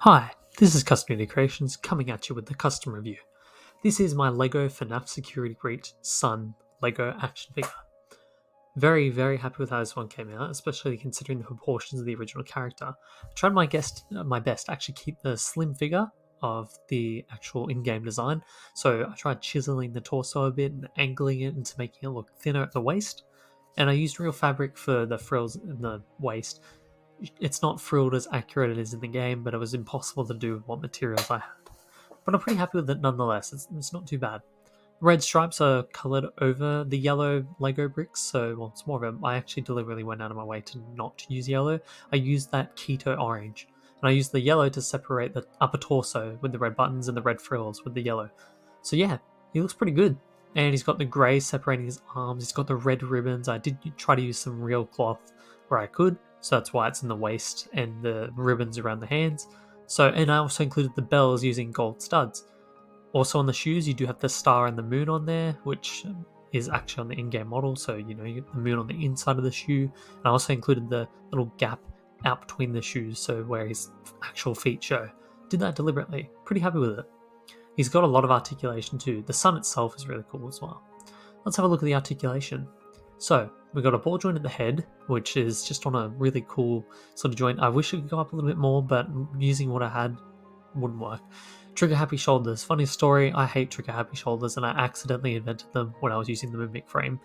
Hi, this is Custom Creations coming at you with the custom review. This is my LEGO Fnaf Security Breach Sun LEGO action figure. Very, very happy with how this one came out, especially considering the proportions of the original character. I tried my best to actually keep the slim figure of the actual in-game design, so I tried chiseling the torso a bit and angling it into making it look thinner at the waist, and I used real fabric for the frills in the waist. It's not frilled as accurate as it is in the game, but it was impossible to do with what materials I had. But I'm pretty happy with it nonetheless. It's not too bad. Red stripes are coloured over the yellow Lego bricks, so well, it's more of a. I actually deliberately went out of my way to not use yellow. I used that keto orange, and I used the yellow to separate the upper torso with the red buttons and the red frills with the yellow. So yeah, he looks pretty good. And he's got the grey separating his arms. He's got the red ribbons. I did try to use some real cloth where I could, so that's why it's in the waist and the ribbons around the hands. So, and I also included the bells using gold studs. Also on the shoes, you do have the star and the moon on there, which is actually on the in-game model. So you get the moon on the inside of the shoe. And I also included the little gap out between the shoes, so where his actual feet show. Did that deliberately. Pretty happy with it. He's got a lot of articulation too. The sun itself is really cool as well. Let's have a look at the articulation. So we've got a ball joint at the head, which is just on a really cool sort of joint. I wish it could go up a little bit more, but using what I had wouldn't work. Trigger happy shoulders. Funny story, I hate trigger happy shoulders and I accidentally invented them when I was using the Mimic frame.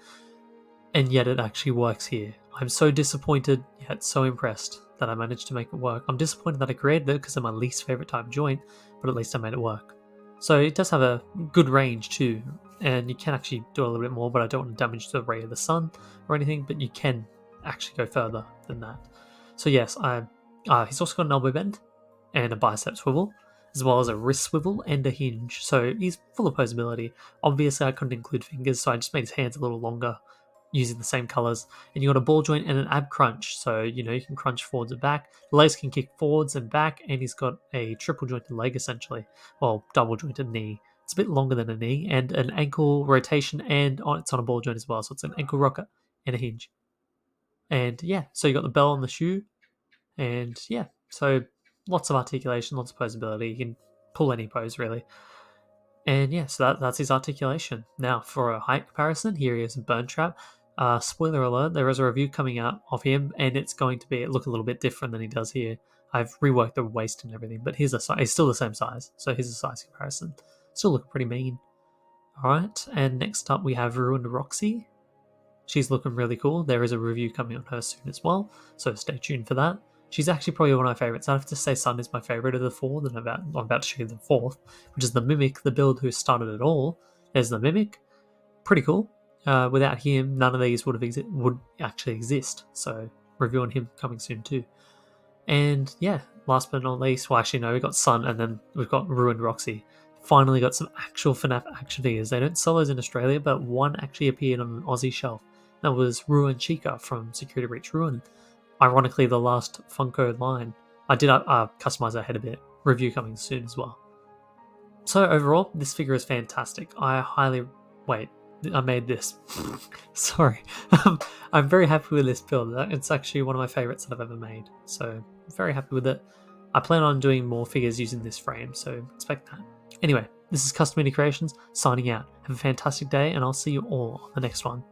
And yet it actually works here. I'm so disappointed, yet so impressed that I managed to make it work. I'm disappointed that I created it because they're my least favorite type of joint, but at least I made it work. So it does have a good range too, and you can actually do a little bit more, but I don't want to damage the ray of the sun or anything, but you can actually go further than that. So yes, he's also got an elbow bend and a bicep swivel, as well as a wrist swivel and a hinge, so he's full of posability. Obviously I couldn't include fingers, so I just made his hands a little longer using the same colours. And you got a ball joint and an ab crunch, so you can crunch forwards and back. The legs can kick forwards and back, and he's got a triple jointed leg essentially, well, double jointed knee. It's a bit longer than a knee, and an ankle rotation, and it's on a ball joint as well, so it's an ankle rocker and a hinge. And yeah, so you got the bell on the shoe, and yeah, so lots of articulation, lots of posability. You can pull any pose really. And yeah, so that's his articulation. Now for a height comparison, here he is in Burn Trap. Spoiler alert, there is a review coming out of him, and it's going to look a little bit different than he does here. I've reworked the waist and everything, but he's still the same size, so here's a size comparison. Still looking pretty mean. Alright, and next up we have Ruined Roxy. She's looking really cool. There is a review coming on her soon as well, so stay tuned for that. She's actually probably one of my favourites. I have to say Sun is my favourite of the four, and I'm about to show you the fourth, which is the Mimic, the build who started it all. There's the Mimic. Pretty cool. Without him, none of these would actually exist, so review on him coming soon too. And yeah, last but not least, well actually no, we've got Sun, and then we've got Ruined Roxy. Finally got some actual Fnaf action figures. They don't sell those in Australia, but one actually appeared on an Aussie shelf. That was Ruined Chica from Security Breach Ruin. Ironically, the last Funko line. I did customize that head a bit. Review coming soon as well. So overall, this figure is fantastic. I made this. Sorry. I'm very happy with this build. It's actually one of my favorites that I've ever made. So I'm very happy with it. I plan on doing more figures using this frame, so expect that. Anyway, this is Custom Creations signing out. Have a fantastic day, and I'll see you all on the next one.